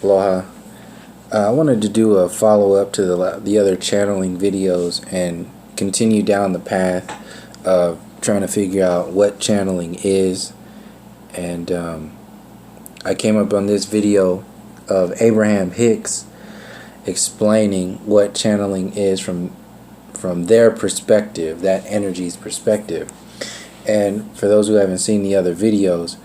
Aloha. I wanted to do a follow-up to the other channeling videos and continue down the path of trying to figure out what channeling is. And I came up on this video of Abraham Hicks explaining what channeling is from their perspective, that energy's perspective. And for those who haven't seen the other videos,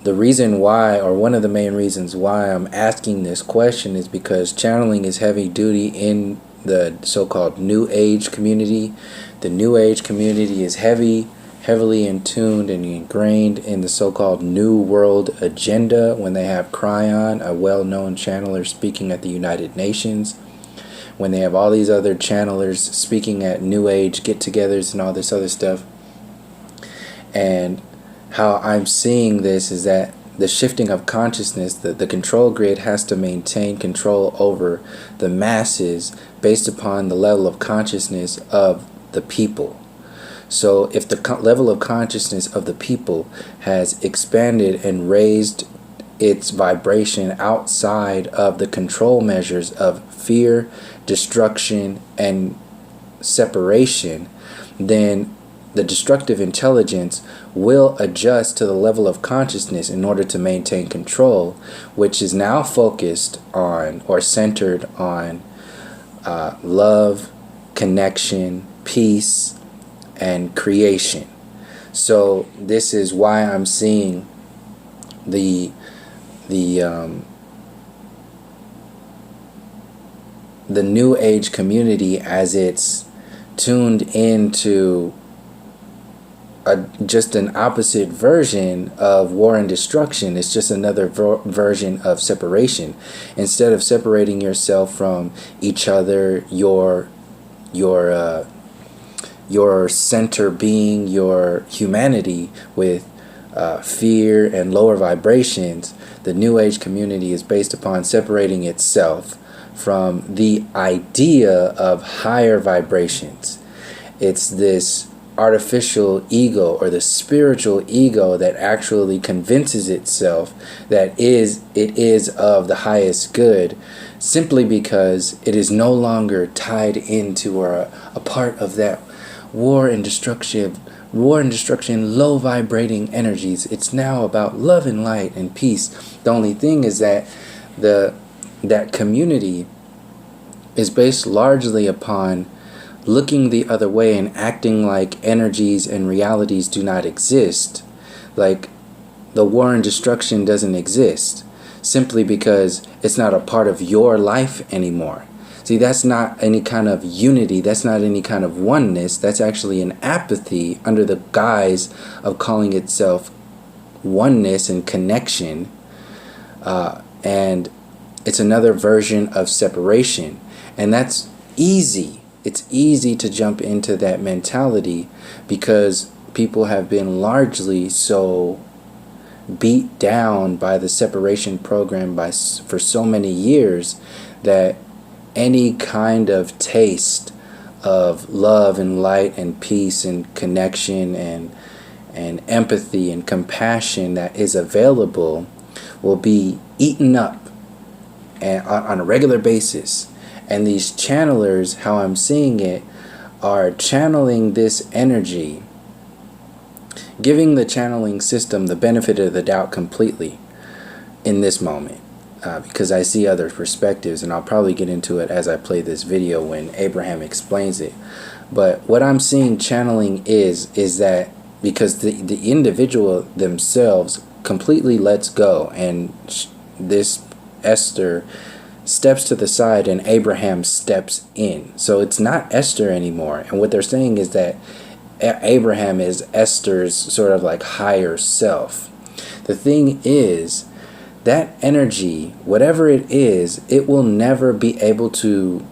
the reason why, or one of the main reasons why I'm asking this question, is because channeling is heavy duty in the so-called New Age community. The New Age community is heavily intuned and ingrained in the so-called New World agenda when they have Kryon, a well-known channeler, speaking at the United Nations. When they have all these other channelers speaking at New Age get-togethers and all this other stuff. And how I'm seeing this is that the shifting of consciousness, the control grid has to maintain control over the masses based upon the level of consciousness of the people. So if the level of consciousness of the people has expanded and raised its vibration outside of the control measures of fear, destruction, and separation, then the destructive intelligence will adjust to the level of consciousness in order to maintain control, which is now focused on or centered on love, connection, peace, and creation. So this is why I'm seeing the New Age community as it's tuned into just an opposite version of war and destruction. It's just another version of separation. Instead of separating yourself from each other, your center being, your humanity, with fear and lower vibrations, the New Age community is based upon separating itself from the idea of higher vibrations. It's this artificial ego, or the spiritual ego, that actually convinces itself that it is of the highest good, simply because it is no longer tied into or a part of that war and destruction, low vibrating energies. It's now about love and light and peace. The only thing is that that community is based largely upon looking the other way and acting like energies and realities do not exist, like the war and destruction doesn't exist, simply because it's not a part of your life anymore. See, that's not any kind of unity, that's not any kind of oneness, that's actually an apathy under the guise of calling itself oneness and connection, and it's another version of separation. And that's easy. It's easy to jump into that mentality because people have been largely so beat down by the separation program for so many years that any kind of taste of love and light and peace and connection and empathy and compassion that is available will be eaten up on a regular basis. And these channelers, how I'm seeing it, are channeling this energy, giving the channeling system the benefit of the doubt completely in this moment, because I see other perspectives, and I'll probably get into it as I play this video when Abraham explains it. But what I'm seeing channeling is that because the individual themselves completely lets go, and this Esther steps to the side and Abraham steps in. So it's not Esther anymore. And what they're saying is that Abraham is Esther's sort of like higher self. The thing is, that energy, whatever it is, it will never be able to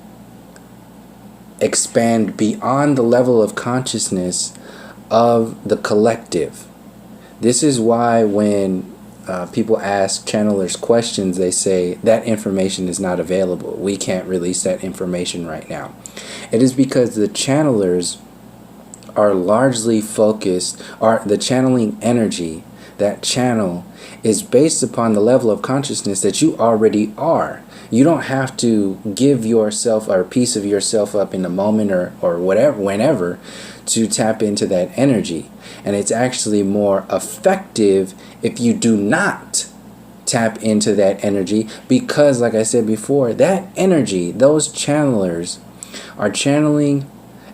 expand beyond the level of consciousness of the collective. This is why when people ask channelers questions, they say that information is not available. We can't release that information right now. It is because the channelers are largely focused, or the channeling energy that channel is based upon the level of consciousness that you already are. You don't have to give yourself or a piece of yourself up in the moment or whatever, whenever, to tap into that energy. And it's actually more effective if you do not tap into that energy, because, like I said before, that energy, those channelers are channeling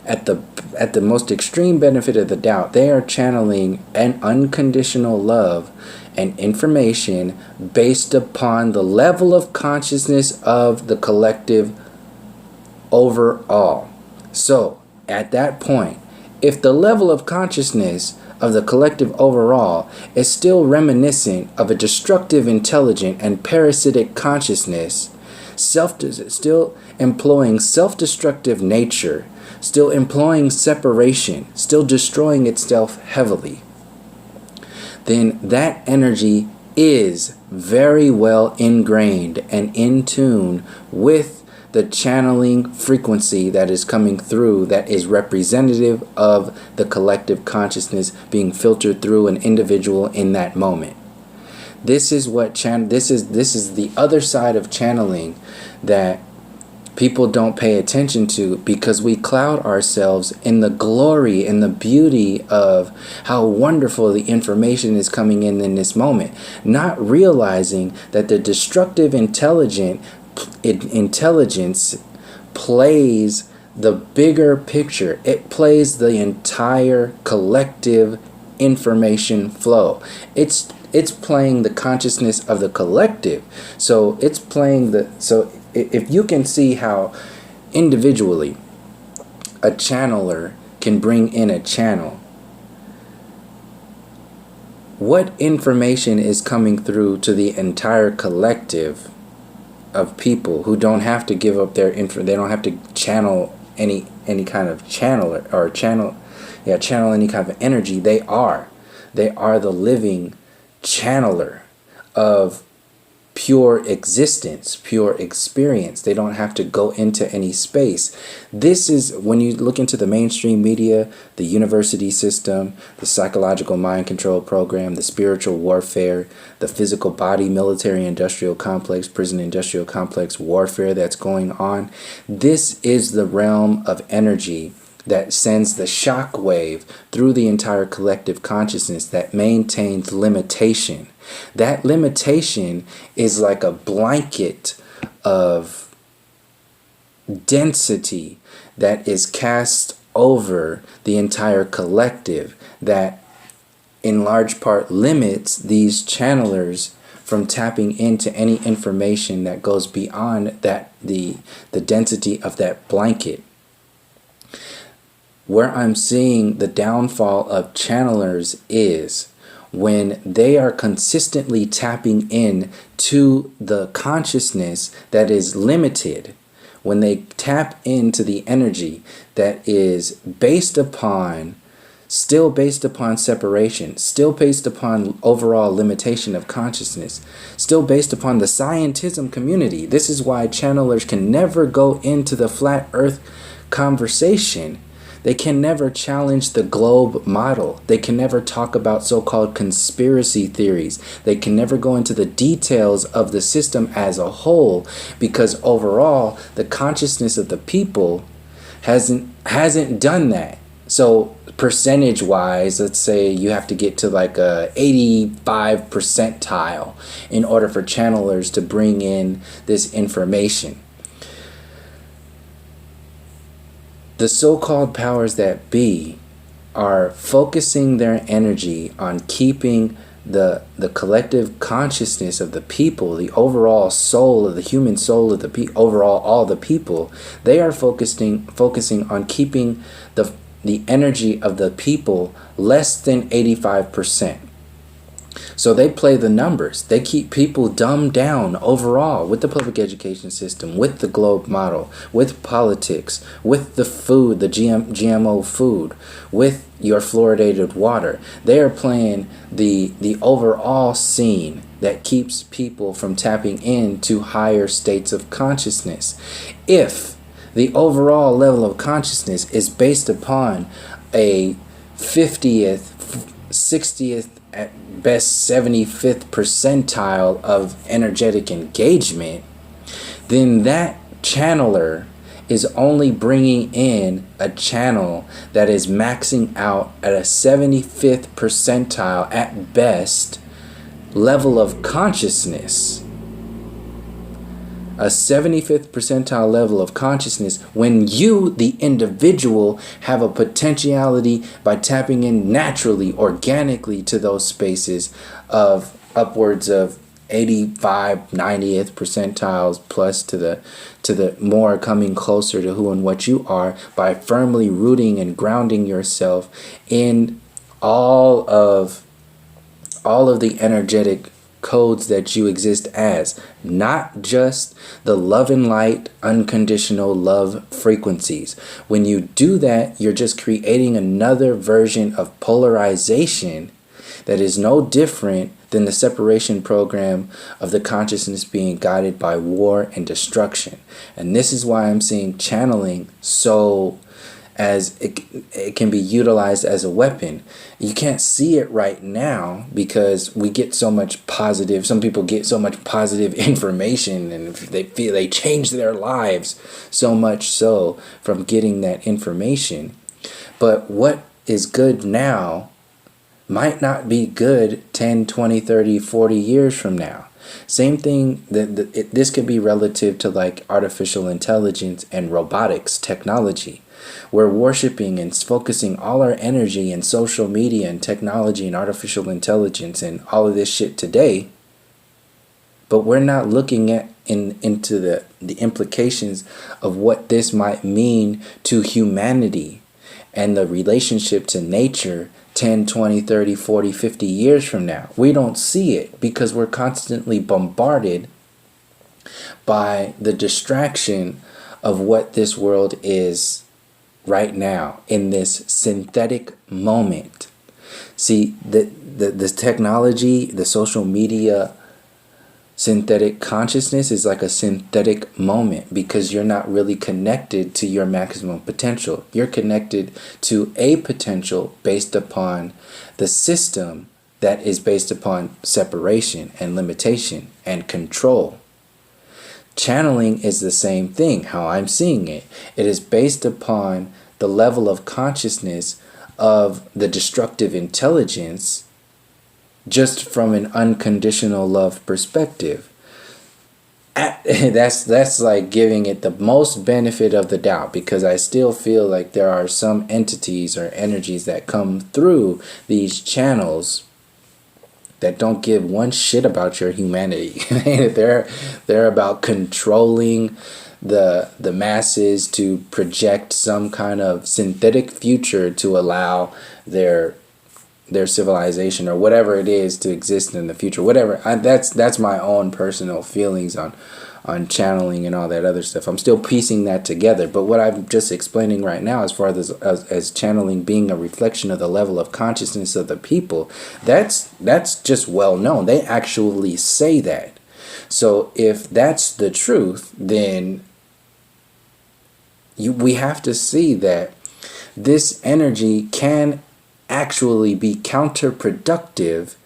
at the most extreme benefit of the doubt. They are channeling an unconditional love and information based upon the level of consciousness of the collective overall. So at that point, if the level of consciousness of the collective overall is still reminiscent of a destructive, intelligent, and parasitic consciousness, still employing self-destructive nature, still employing separation, still destroying itself heavily, then that energy is very well ingrained and in tune with the channeling frequency that is coming through, that is representative of the collective consciousness being filtered through an individual in that moment. This is what this is the other side of channeling that people don't pay attention to, because we cloud ourselves in the glory and the beauty of how wonderful the information is coming in this moment, not realizing that the destructive intelligence plays the bigger picture. It plays the entire collective information flow. It's playing the consciousness of the collective. So if you can see how individually a channeler can bring in a channel, what information is coming through to the entire collective of people who don't have to give up their they don't have to channel any kind of channeler or channel any kind of energy. They are the living channeler of pure existence, pure experience. They don't have to go into any space. This is, when you look into the mainstream media, the university system, the psychological mind control program, the spiritual warfare, the physical body, military industrial complex, prison industrial complex warfare that's going on. This is the realm of energy that sends the shock wave through the entire collective consciousness that maintains limitation. That limitation is like a blanket of density that is cast over the entire collective, that in large part limits these channelers from tapping into any information that goes beyond that the density of that blanket. Where I'm seeing the downfall of channelers is when they are consistently tapping in to the consciousness that is limited, when they tap into the energy that is still based upon separation, still based upon overall limitation of consciousness, still based upon the scientism community. This is why channelers can never go into the flat earth conversation. They can never challenge the globe model. They can never talk about so-called conspiracy theories. They can never go into the details of the system as a whole, because overall the consciousness of the people hasn't done that. So percentage wise, let's say you have to get to like a 85 percentile in order for channelers to bring in this information. The so-called powers that be are focusing their energy on keeping the collective consciousness of the people, the overall soul of the human soul of the overall all the people. They are focusing on keeping the energy of the people less than 85%. So they play the numbers. They keep people dumbed down overall with the public education system, with the globe model, with politics, with the food, the GMO food, with your fluoridated water. They are playing the overall scene that keeps people from tapping into higher states of consciousness. If the overall level of consciousness is based upon a 50th, 60th at best 75th percentile of energetic engagement, then that channeler is only bringing in a channel that is maxing out at a 75th percentile at best level of consciousness. A 75th percentile level of consciousness when you, the individual, have a potentiality by tapping in naturally, organically to those spaces of upwards of 85, 90th percentiles plus to the more coming closer to who and what you are by firmly rooting and grounding yourself in all of the energetic codes that you exist as, not just the love and light, unconditional love frequencies. When you do that, you're just creating another version of polarization that is no different than the separation program of the consciousness being guided by war and destruction. And this is why I'm seeing channeling so as it can be utilized as a weapon. You can't see it right now because we get so much positive, some people get so much positive information and they feel they change their lives so much so from getting that information. But what is good now might not be good 10, 20, 30, 40 years from now. Same thing, this could be relative to like artificial intelligence and robotics technology. We're worshiping and focusing all our energy in social media and technology and artificial intelligence and all of this shit today, but we're not looking at into the implications of what this might mean to humanity and the relationship to nature 10, 20, 30, 40, 50 years from now. We don't see it because we're constantly bombarded by the distraction of what this world is right now in this synthetic moment. See, the technology, the social media synthetic consciousness is like a synthetic moment because you're not really connected to your maximum potential. You're connected to a potential based upon the system that is based upon separation and limitation and control. Channeling is the same thing, how I'm seeing it. It is based upon the level of consciousness of the destructive intelligence just from an unconditional love perspective. That's like giving it the most benefit of the doubt, because I still feel like there are some entities or energies that come through these channels that don't give one shit about your humanity. They're about controlling the masses to project some kind of synthetic future to allow their civilization or whatever it is to exist in the future. Whatever. That's my own personal feelings on channeling and all that other stuff. I'm still piecing that together. But what I'm just explaining right now, as far as channeling being a reflection of the level of consciousness of the people, that's just well known. They actually say that. So if that's the truth, then we have to see that this energy can actually be counterproductive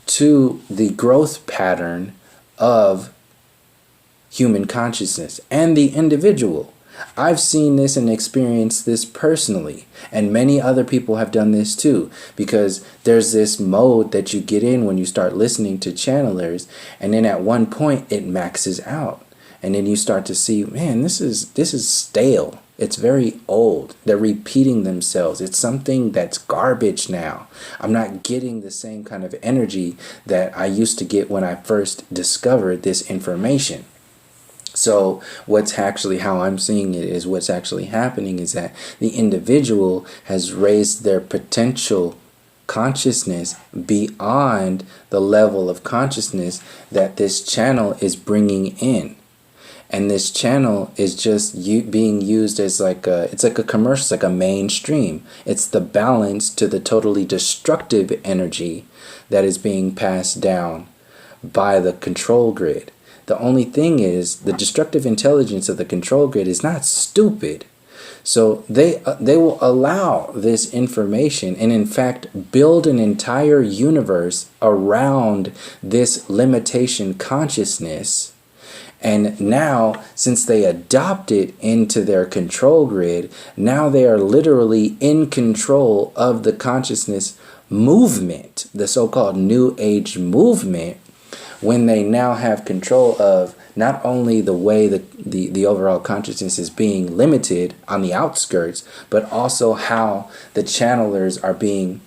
to the growth pattern of human consciousness and the individual. I've seen this and experienced this personally, and many other people have done this too, because there's this mode that you get in when you start listening to channelers, and then at one point it maxes out, and then you start to see, man, this is stale. It's very old. They're repeating themselves. It's something that's garbage now. I'm not getting the same kind of energy that I used to get when I first discovered this information. So what's actually, how I'm seeing it is, what's actually happening is that the individual has raised their potential consciousness beyond the level of consciousness that this channel is bringing in. And this channel is just being used as it's like a commercial, it's like a mainstream. It's the balance to the totally destructive energy that is being passed down by the control grid. The only thing is, the destructive intelligence of the control grid is not stupid. So they will allow this information and in fact build an entire universe around this limitation consciousness. And now, since they adopt it into their control grid, now they are literally in control of the consciousness movement, the so-called New Age movement, when they now have control of not only the way the overall consciousness is being limited on the outskirts, but also how the channelers are being.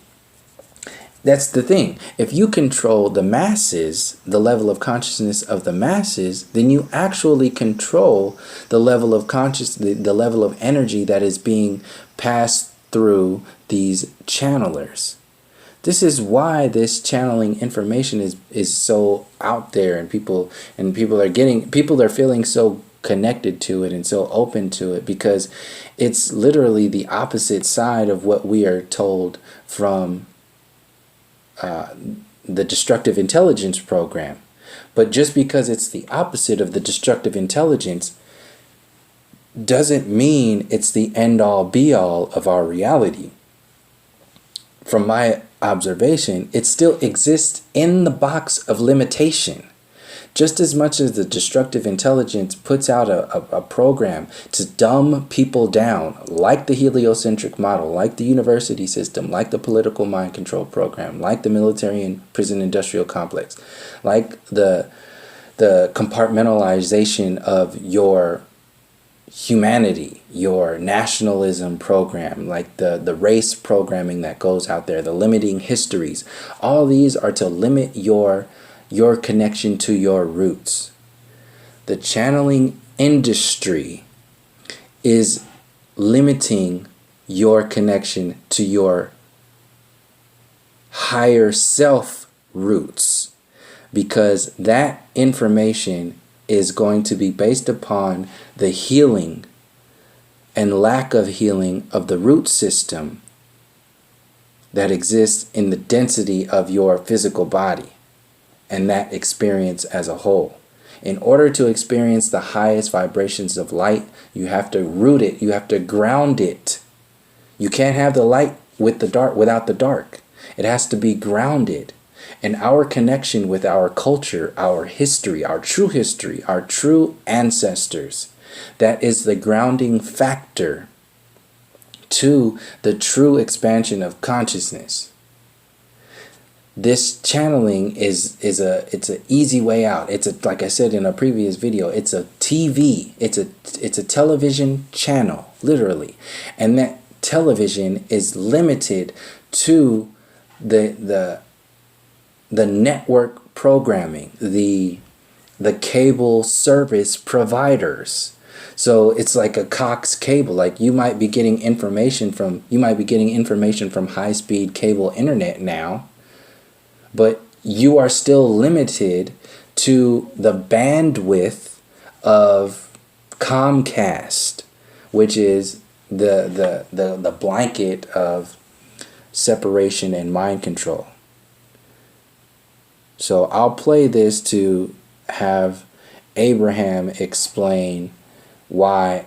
That's the thing. If you control the masses, the level of consciousness of the masses, then you actually control the level of the level of energy that is being passed through these channelers. This is why this channeling information is so out there, and people are feeling so connected to it and so open to it, because it's literally the opposite side of what we are told from the destructive intelligence program. But just because it's the opposite of the destructive intelligence doesn't mean it's the end all be all of our reality. From my observation, it still exists in the box of limitation. Just as much as the destructive intelligence puts out a program to dumb people down, like the heliocentric model, like the university system, like the political mind control program, like the military and prison industrial complex, like the compartmentalization of your humanity, your nationalism program, like the race programming that goes out there, the limiting histories. All these are to limit your connection to your roots. The channeling industry is limiting your connection to your higher self roots, because that information is going to be based upon the healing and lack of healing of the root system that exists in the density of your physical body and that experience as a whole. In order to experience the highest vibrations of light, you have to root it, you have to ground it. You can't have the light with the dark without the dark. It has to be grounded. And our connection with our culture, our history, our true ancestors, that is the grounding factor to the true expansion of consciousness. This channeling it's an easy way out. Like I said in a previous video, it's a TV. It's a television channel, literally. And that television is limited to the network programming, the cable service providers. So it's like a Cox cable. Like you might be getting information from high-speed cable internet now, but you are still limited to the bandwidth of Comcast, which is the blanket of separation and mind control. So I'll play this to have Abraham explain why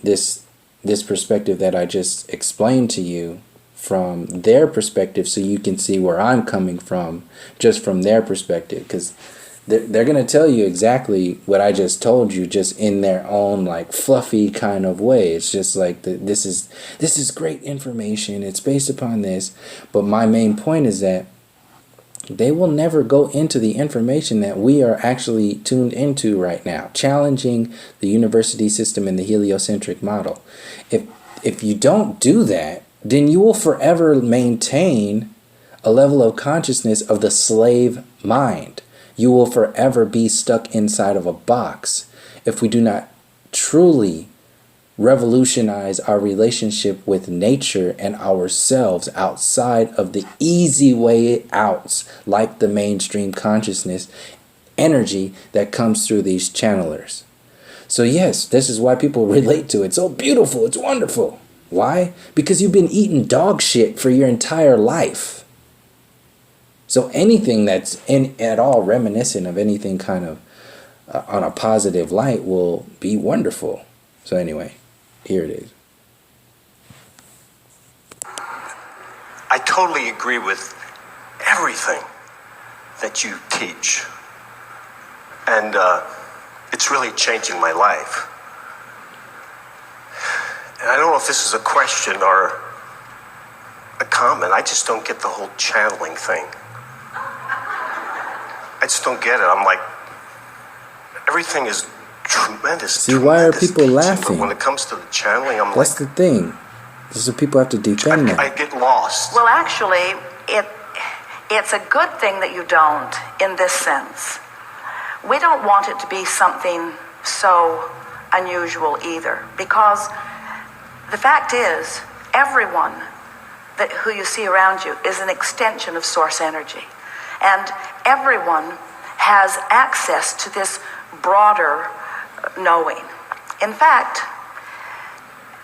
this perspective that I just explained to you from their perspective, so you can see where I'm coming from just from their perspective, because they're going to tell you exactly what I just told you, just in their own like fluffy kind of way. It's just like this is great information, it's based upon this, but my main point is that they will never go into the information that we are actually tuned into right now, challenging the university system and the heliocentric model. If you don't do that, then you will forever maintain a level of consciousness of the slave mind. You will forever be stuck inside of a box if we do not truly revolutionize our relationship with nature and ourselves outside of the easy way outs, like the mainstream consciousness energy that comes through these channelers. So yes, this is why people relate to it. So beautiful, it's wonderful. Why? Because you've been eating dog shit for your entire life. So anything that's at all reminiscent of anything kind of on a positive light will be wonderful. So anyway, here it is. totally agree with everything that you teach. And it's really changing my life. And I don't know if this is a question or a comment. I just don't get the whole channeling thing. I just don't get it. I'm like, everything is tremendous. See, why are people laughing? But when it comes to the channeling, I'm That's the thing. This is what people have to defend that. I get lost. Well, actually, it's a good thing that you don't, in this sense. We don't want it to be something so unusual either, because the fact is, everyone who you see around you is an extension of source energy. And everyone has access to this broader knowing. In fact,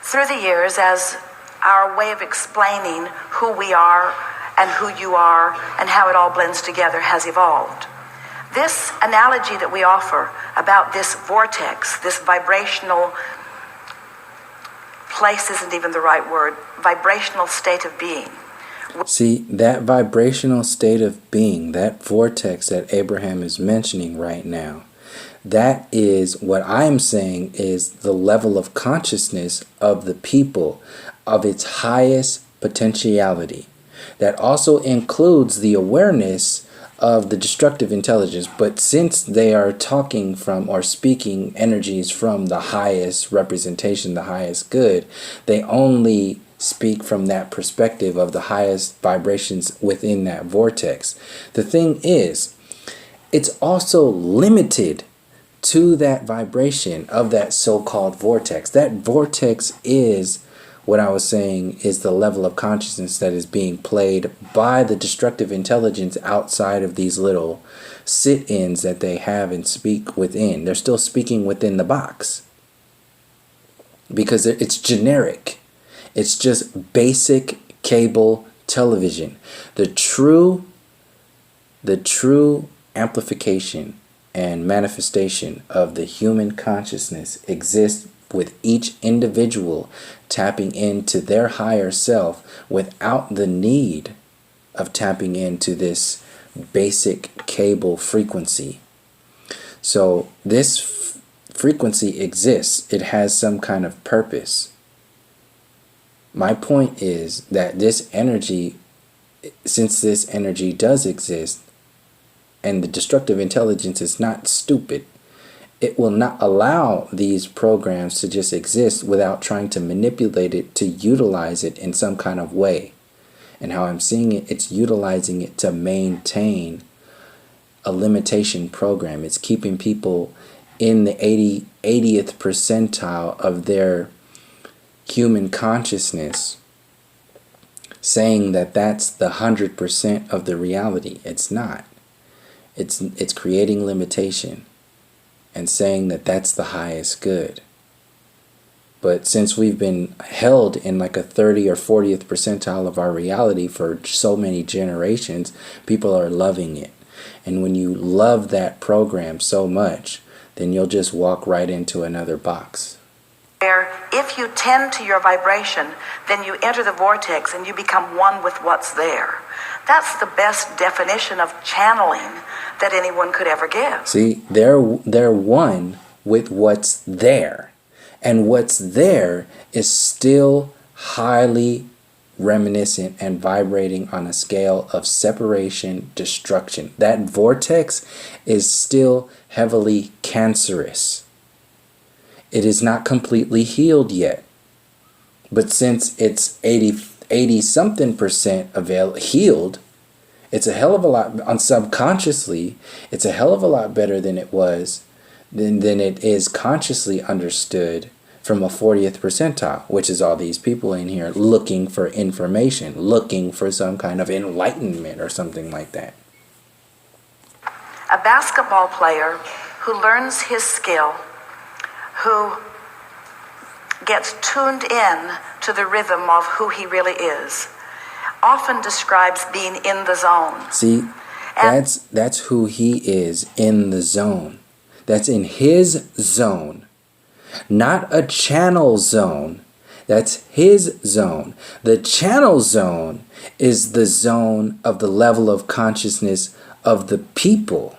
through the years, as our way of explaining who we are and who you are and how it all blends together has evolved, this analogy that we offer about this vortex, this vibrational place isn't even the right word, vibrational state of being. See, that vibrational state of being, that vortex that Abraham is mentioning right now, that is what I'm saying is the level of consciousness of the people, of its highest potentiality. That also includes the awareness of the destructive intelligence, but since they are talking from or speaking energies from the highest representation, the highest good, they only speak from that perspective of the highest vibrations within that vortex. The thing is, it's also limited to that vibration of that so-called vortex. That vortex is what I was saying is the level of consciousness that is being played by the destructive intelligence outside of these little sit-ins that they have and speak within. They're still speaking within the box because it's generic. It's just basic cable television. The true amplification and manifestation of the human consciousness exists with each individual tapping into their higher self without the need of tapping into this basic cable frequency. So this frequency exists. It has some kind of purpose. My point is that this energy, since this energy does exist, and the destructive intelligence is not stupid, it will not allow these programs to just exist without trying to manipulate it to utilize it in some kind of way. And how I'm seeing it, it's utilizing it to maintain a limitation program. It's keeping people in the 80th percentile of their human consciousness, saying that that's the 100% of the reality. It's not. It's creating limitation and saying that that's the highest good. But since we've been held in like a 30 or 40th percentile of our reality for so many generations, people are loving it. And when you love that program so much, then you'll just walk right into another box. Where if you tend to your vibration, then you enter the vortex and you become one with what's there. That's the best definition of channeling that anyone could ever give. See, they're one with what's there. And what's there is still highly reminiscent and vibrating on a scale of separation, destruction. That vortex is still heavily cancerous. It is not completely healed yet. But since it's 80 something percent healed, it's a hell of a lot, on subconsciously, it's a hell of a lot better than it was, than it is consciously understood from a 40th percentile, which is all these people in here looking for information, looking for some kind of enlightenment or something like that. A basketball player who learns his skill, who gets tuned in to the rhythm of who he really is, often describes being in the zone. See, that's who he is, in the zone. That's in his zone. Not a channel zone. That's his zone. The channel zone is the zone of the level of consciousness of the people.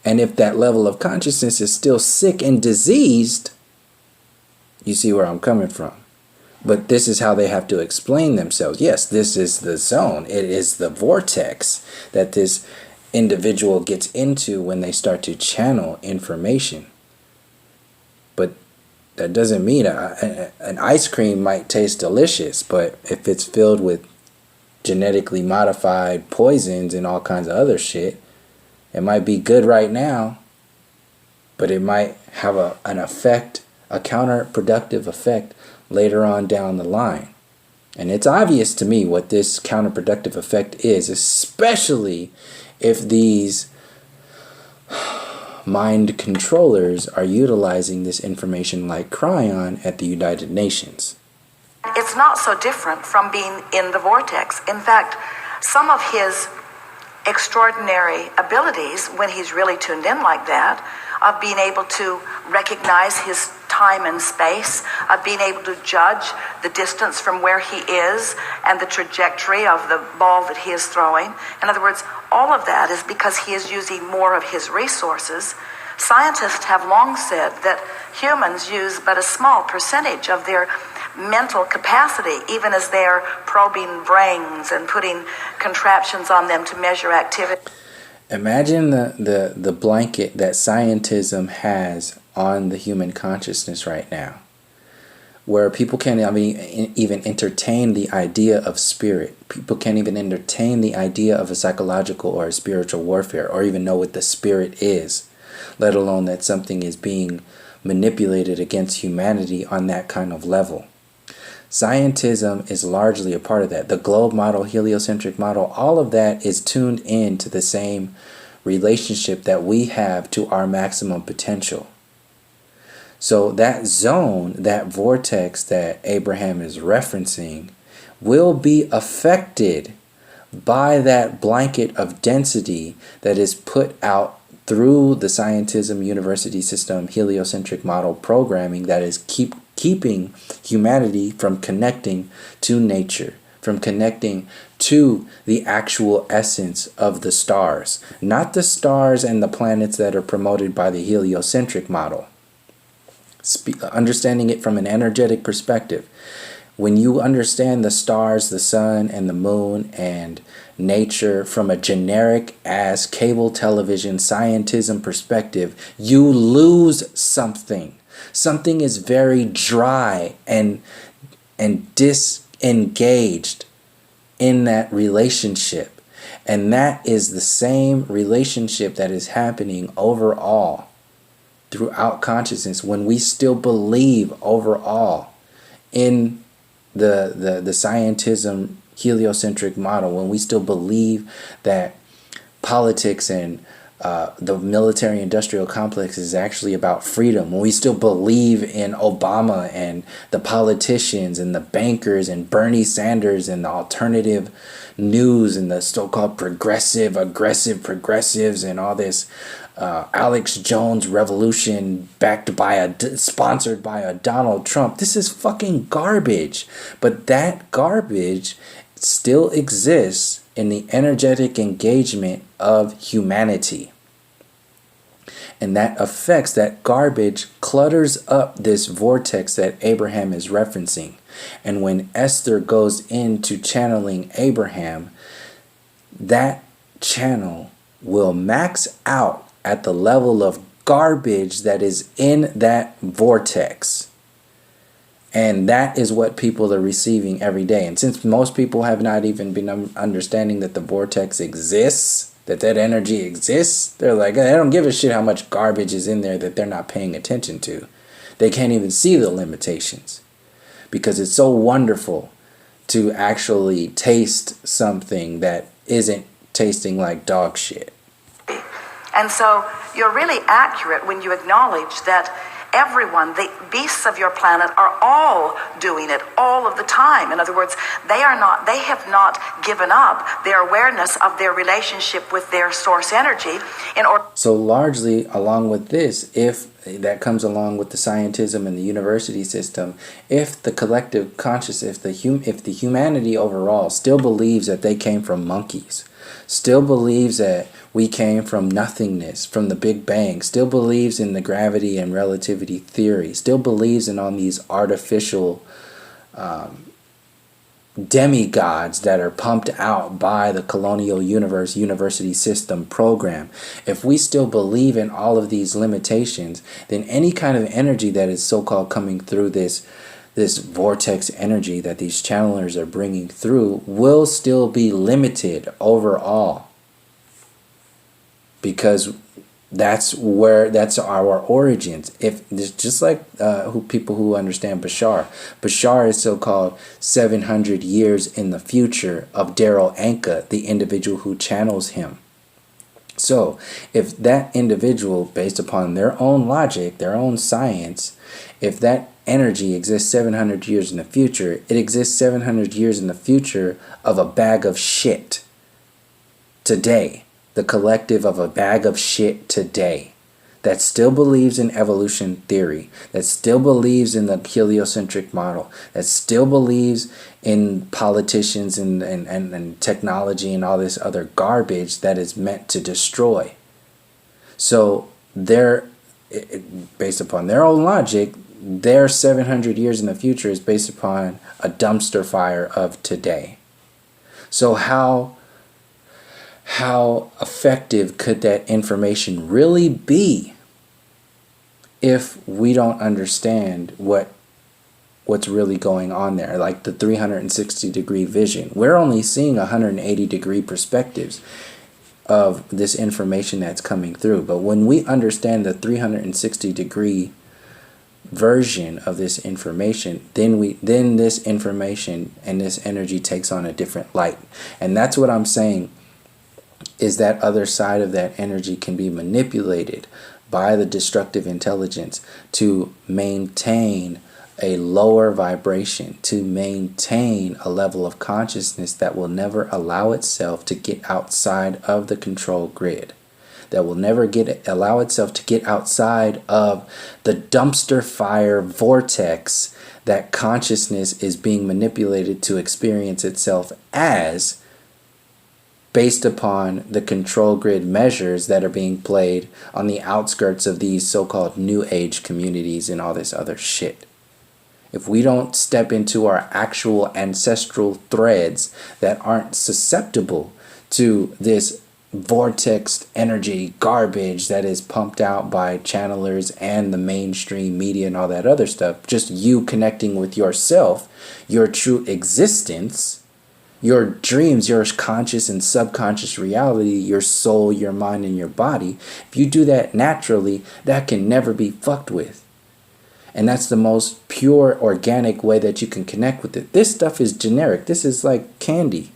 And if that level of consciousness is still sick and diseased, you see where I'm coming from. But this is how they have to explain themselves. Yes, this is the zone. It is the vortex that this individual gets into when they start to channel information. But that doesn't mean an ice cream might taste delicious, but if it's filled with genetically modified poisons and all kinds of other shit, it might be good right now, but it might have an effect, a counterproductive effect later on down the line. And it's obvious to me what this counterproductive effect is, especially if these mind controllers are utilizing this information like Kryon at the United Nations. It's not so different from being in the vortex. In fact, some of his extraordinary abilities, when he's really tuned in like that, of being able to recognize his time and space, of being able to judge the distance from where he is and the trajectory of the ball that he is throwing. In other words, all of that is because he is using more of his resources. Scientists have long said that humans use but a small percentage of their mental capacity, even as they're probing brains and putting contraptions on them to measure activity. Imagine the blanket that scientism has on the human consciousness right now, where people can't even entertain the idea of spirit. People can't even entertain the idea of a psychological or a spiritual warfare, or even know what the spirit is, let alone that something is being manipulated against humanity on that kind of level. Scientism is largely a part of that. The globe model, heliocentric model, all of that is tuned in to the same relationship that we have to our maximum potential. So that zone, that vortex that Abraham is referencing, will be affected by that blanket of density that is put out through the scientism university system heliocentric model programming that is keeping humanity from connecting to nature, from connecting to the actual essence of the stars, not the stars and the planets that are promoted by the heliocentric model. Understanding it from an energetic perspective. When you understand the stars, the sun, and the moon, and nature from a generic as cable television scientism perspective, you lose something. Something is very dry and disengaged in that relationship. And that is the same relationship that is happening overall throughout consciousness when we still believe overall in the scientism heliocentric model, when we still believe that politics and the military industrial complex is actually about freedom, when we still believe in Obama and the politicians and the bankers and Bernie Sanders and the alternative news and the so-called aggressive progressives and all this Alex Jones revolution sponsored by a Donald Trump. This is fucking garbage. But that garbage still exists in the energetic engagement of humanity. And that affects, that garbage clutters up this vortex that Abraham is referencing. And when Esther goes into channeling Abraham, that channel will max out at the level of garbage that is in that vortex. And that is what people are receiving every day. And since most people have not even been understanding that the vortex exists, that energy exists, they're like, they don't give a shit how much garbage is in there that they're not paying attention to. They can't even see the limitations. Because it's so wonderful to actually taste something that isn't tasting like dog shit. And so you're really accurate when you acknowledge that everyone, the beasts of your planet are all doing it all of the time. In other words, they have not given up their awareness of their relationship with their source energy in order. So largely along with this, if that comes along with the scientism and the university system, if the collective consciousness, if the humanity overall still believes that they came from monkeys, still believes that we came from nothingness, from the Big Bang, still believes in the gravity and relativity theory, still believes in all these artificial demigods that are pumped out by the colonial university system program. If we still believe in all of these limitations, then any kind of energy that is so-called coming through this vortex energy that these channelers are bringing through will still be limited overall, because that's our origins. If just like people who understand Bashar is so-called 700 years in the future of Daryl Anka, the individual who channels him. So if that individual, based upon their own logic, their own science, if that energy exists 700 years in the future, it exists 700 years in the future of a bag of shit today. The collective of a bag of shit today that still believes in evolution theory, that still believes in the heliocentric model, that still believes in politicians and technology and all this other garbage that is meant to destroy. So based upon their own logic, their 700 years in the future is based upon a dumpster fire of today. So how effective could that information really be if we don't understand what's really going on there? Like the 360-degree vision. We're only seeing 180-degree perspectives of this information that's coming through. But when we understand the 360-degree version of this information, then this information and this energy takes on a different light. And that's what I'm saying, is that other side of that energy can be manipulated by the destructive intelligence to maintain a lower vibration, to maintain a level of consciousness that will never allow itself to get outside of the control grid, that will never allow itself to get outside of the dumpster fire vortex that consciousness is being manipulated to experience itself as, based upon the control grid measures that are being played on the outskirts of these so-called new age communities and all this other shit. If we don't step into our actual ancestral threads that aren't susceptible to this vortex energy garbage that is pumped out by channelers and the mainstream media and all that other stuff, just you connecting with yourself, your true existence, your dreams, your conscious and subconscious reality, your soul, your mind, and your body, if you do that naturally, that can never be fucked with. And that's the most pure, organic way that you can connect with it. This stuff is generic. This is like candy.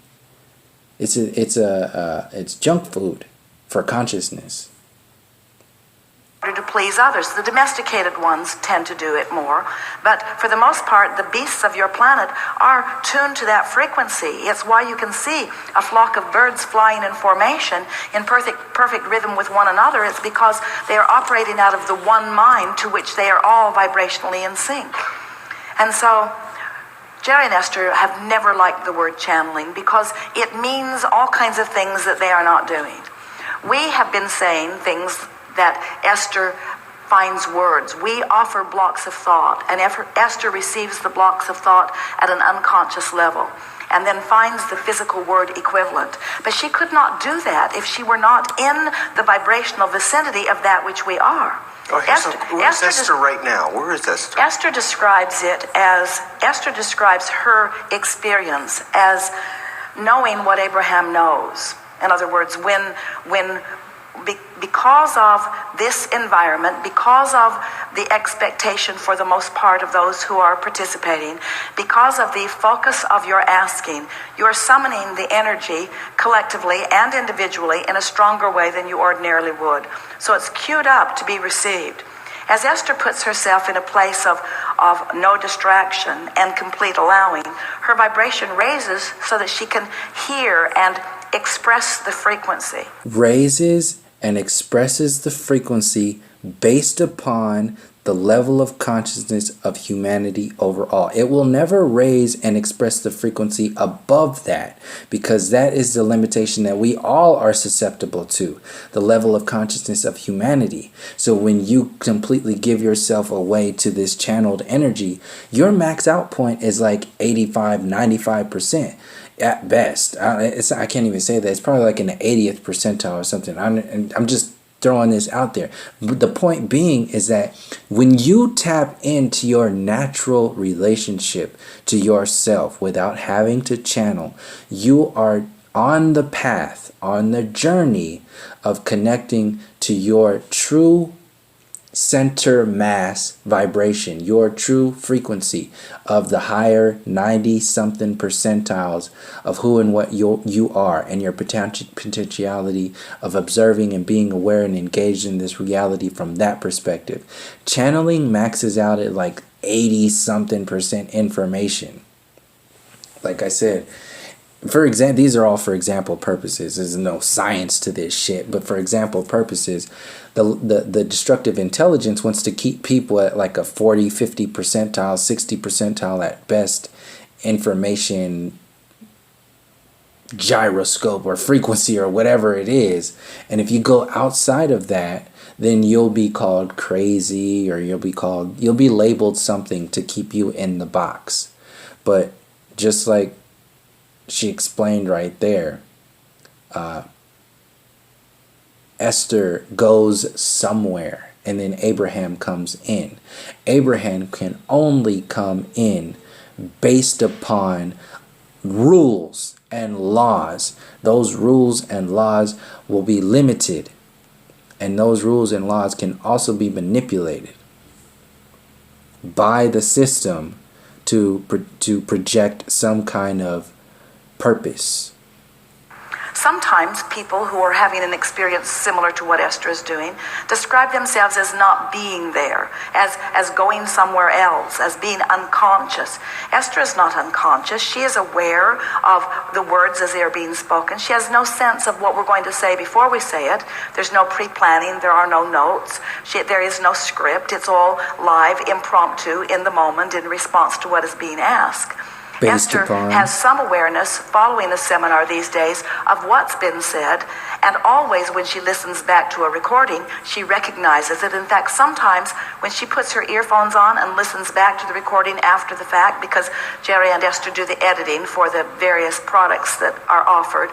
It's junk food for consciousness. To please others. The domesticated ones tend to do it more, but for the most part, the beasts of your planet are tuned to that frequency. It's why you can see a flock of birds flying in formation in perfect rhythm with one another. It's because they are operating out of the one mind to which they are all vibrationally in sync. And so Jerry and Esther have never liked the word channeling because it means all kinds of things that they are not doing. We have been saying things that Esther finds words. We offer blocks of thought, and Esther receives the blocks of thought at an unconscious level and then finds the physical word equivalent. But she could not do that if she were not in the vibrational vicinity of that which we are. Oh, where's Esther right now? Where is Esther? Esther describes her experience as knowing what Abraham knows. In other words, because of this environment, because of the expectation for the most part of those who are participating, because of the focus of your asking, you're summoning the energy collectively and individually in a stronger way than you ordinarily would. So it's queued up to be received. As Esther puts herself in a place of no distraction and complete allowing, her vibration raises so that she can hear and express the frequency. Raises and expresses the frequency based upon the level of consciousness of humanity overall. It will never raise and express the frequency above that, because that is the limitation that we all are susceptible to, the level of consciousness of humanity. So when you completely give yourself away to this channeled energy, your max out point is like 85, 95%. At best. I can't even say that. It's probably like in the 80th percentile or something. I'm just throwing this out there. But the point being is that when you tap into your natural relationship to yourself without having to channel, you are on the path, on the journey of connecting to your true center mass vibration, your true frequency of the higher 90 something percentiles of who and what you are, and your potentiality of observing and being aware and engaged in this reality from that perspective. Channeling maxes out at like 80 something percent information. Like I said, for example, these are all for example purposes. There's no science to this shit, but for example purposes, the destructive intelligence wants to keep people at like a 40, 50 percentile, 60 percentile at best information gyroscope or frequency or whatever it is. And if you go outside of that, then you'll be called crazy, or you'll be labeled something to keep you in the box. But just like she explained right there, Esther goes somewhere, and then Abraham comes in. Abraham can only come in based upon rules and laws. Those rules and laws will be limited, and those rules and laws can also be manipulated by the system to project some kind of purpose. Sometimes people who are having an experience similar to what Esther is doing describe themselves as not being there, as going somewhere else, as being unconscious. Esther is not unconscious. She is aware of the words as they are being spoken. She has no sense of what we're going to say before we say it. There's no pre-planning. There are no notes. There is no script. It's all live, impromptu, in the moment, in response to what is being asked. Esther has some awareness following the seminar these days of what's been said, and always when she listens back to a recording, she recognizes it. In fact, sometimes when she puts her earphones on and listens back to the recording after the fact, because Jerry and Esther do the editing for the various products that are offered,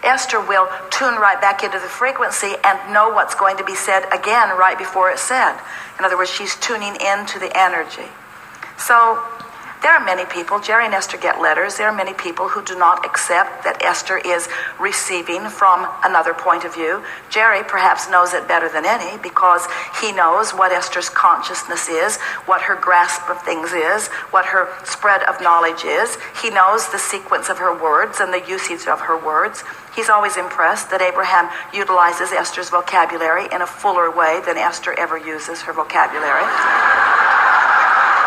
Esther will tune right back into the frequency and know what's going to be said again right before it's said. In other words, she's tuning into the energy. So there are many people, Jerry and Esther get letters, there are many people who do not accept that Esther is receiving from another point of view. Jerry perhaps knows it better than any, because he knows what Esther's consciousness is, what her grasp of things is, what her spread of knowledge is. He knows the sequence of her words and the usage of her words. He's always impressed that Abraham utilizes Esther's vocabulary in a fuller way than Esther ever uses her vocabulary.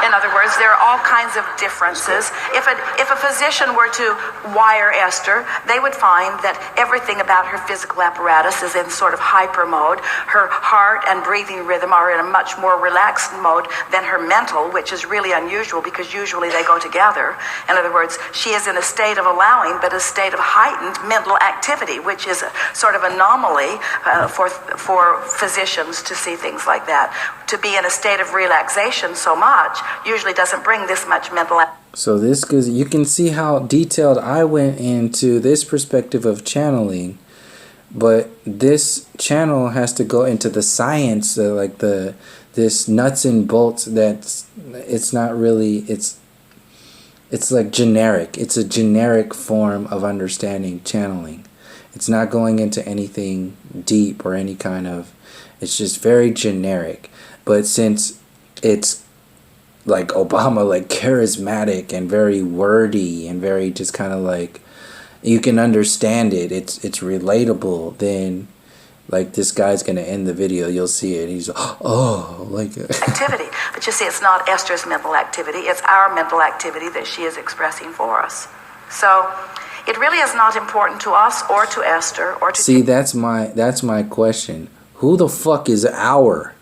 In other words, there are all kinds of differences. If a physician were to wire Esther, they would find that everything about her physical apparatus is in sort of hyper mode. Her heart and breathing rhythm are in a much more relaxed mode than her mental, which is really unusual because usually they go together. In other words, she is in a state of allowing, but a state of heightened mental activity, which is a sort of anomaly for physicians to see things like that. To be in a state of relaxation so much usually doesn't bring this much mental. So this, because you can see how detailed I went into this perspective of channeling, but this channel has to go into the science, like this nuts and bolts. It's not really. It's like generic. It's a generic form of understanding channeling. It's not going into anything deep or any kind of. It's just very generic. But since it's like Obama, like charismatic and very wordy and very just kind of like you can understand it, it's relatable, then Like, this guy's going to end the video. You'll see it. He's, oh, like... activity. But you see, it's not Esther's mental activity. It's our mental activity that she is expressing for us. So it really is not important to us or to Esther or to... See, that's my question. Who the fuck is our?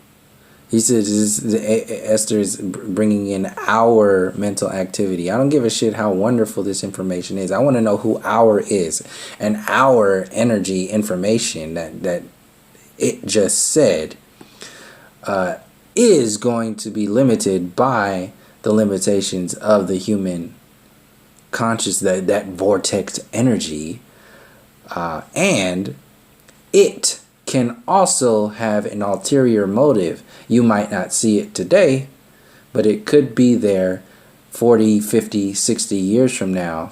He says Esther is bringing in our mental activity. I don't give a shit how wonderful this information is. I want to know who our is. And our energy information that it just said is going to be limited by the limitations of the human conscious, that vortex energy. And it can also have an ulterior motive. You might not see it today, but it could be there 40, 50, 60 years from now,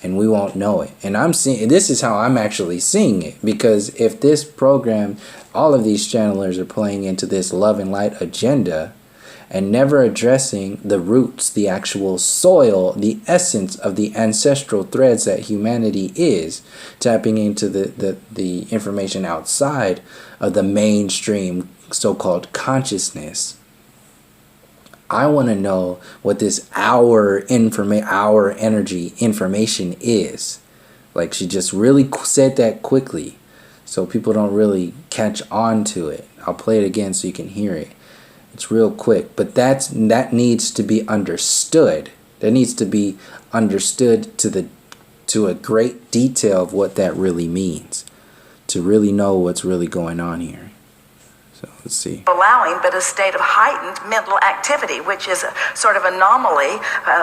and we won't know it. And I'm seeing, this is how I'm actually seeing it, because if this program, all of these channelers are playing into this love and light agenda and never addressing the roots, the actual soil, the essence of the ancestral threads that humanity is, tapping into the information outside of the mainstream so-called consciousness. I want to know what this our energy information is. Like, she just really said that quickly, so people don't really catch on to it. I'll play it again so you can hear it. It's real quick, but that needs to be understood. That needs to be understood to a great detail of what that really means, to really know what's really going on here. So let's see. Allowing, but a state of heightened mental activity, which is a sort of anomaly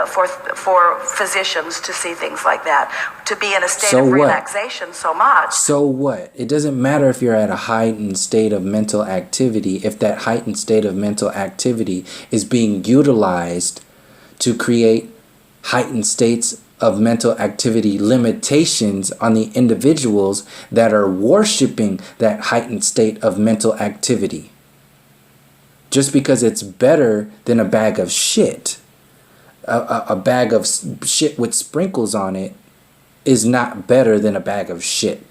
for physicians to see things like that, to be in a state of relaxation so much. So what? It doesn't matter if you're at a heightened state of mental activity, if that heightened state of mental activity is being utilized to create heightened states of mental activity limitations on the individuals that are worshiping that heightened state of mental activity. Just because it's better than a bag of shit, a bag of shit with sprinkles on it is not better than a bag of shit.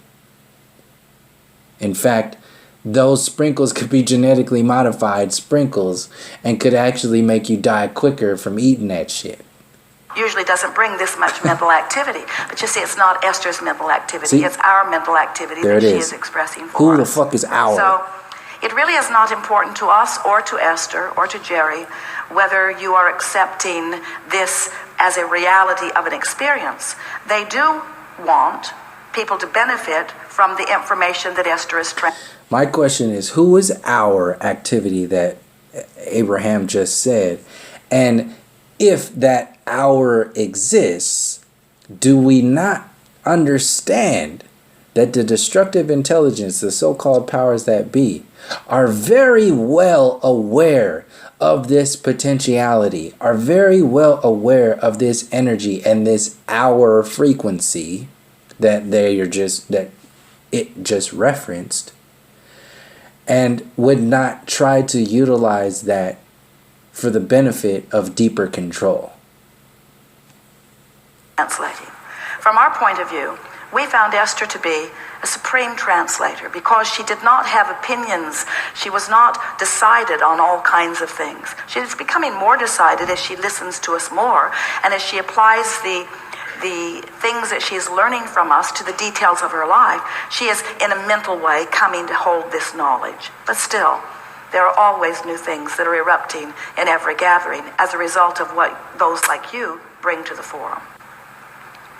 In fact, those sprinkles could be genetically modified sprinkles and could actually make you die quicker from eating that shit. Usually doesn't bring this much mental activity. But you see, it's not Esther's mental activity. It's our mental activity that she is expressing for us. Who the fuck is our? So it really is not important to us or to Esther or to Jerry whether you are accepting this as a reality of an experience. They do want people to benefit from the information that Esther is trying. My question is, who is our activity that Abraham just said? And if that our exists, do we not understand that the destructive intelligence, the so-called powers that be, are very well aware of this potentiality, are very well aware of this energy and this our frequency that it just referenced, and would not try to utilize that for the benefit of deeper control? Translating. From our point of view, we found Esther to be a supreme translator because she did not have opinions. She was not decided on all kinds of things. She is becoming more decided as she listens to us more and as she applies the things that she is learning from us to the details of her life. She is, in a mental way, coming to hold this knowledge. But still, there are always new things that are erupting in every gathering as a result of what those like you bring to the forum.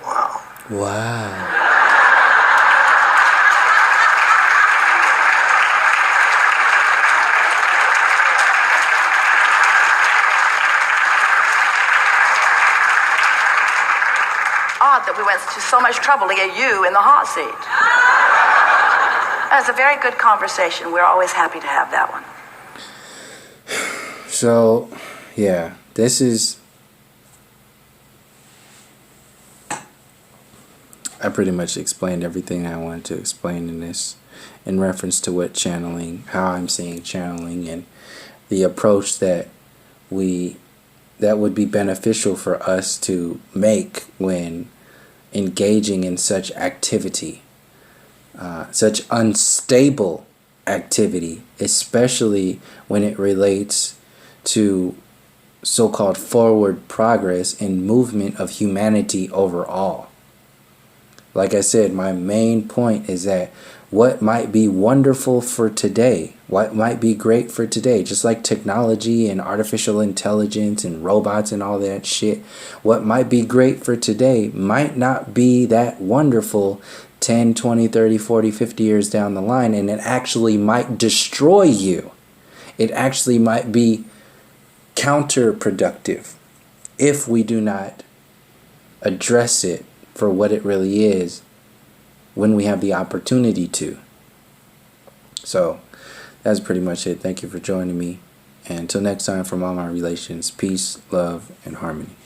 Wow. Wow. Odd that we went to so much trouble to get you in the hot seat. That's a very good conversation. We're always happy to have that one. So, yeah, this is... I pretty much explained everything I wanted to explain in this, in reference to what channeling, how I'm seeing channeling, and the approach that would be beneficial for us to make when engaging in such activity, such unstable activity, especially when it relates to so-called forward progress and movement of humanity overall. Like I said, my main point is that what might be wonderful for today, what might be great for today, just like technology and artificial intelligence and robots and all that shit, what might be great for today might not be that wonderful 10, 20, 30, 40, 50 years down the line, and it actually might destroy you. It actually might be counterproductive if we do not address it for what it really is when we have the opportunity to. So that's pretty much it. Thank you for joining me. And until next time, from all my relations, peace, love, and harmony.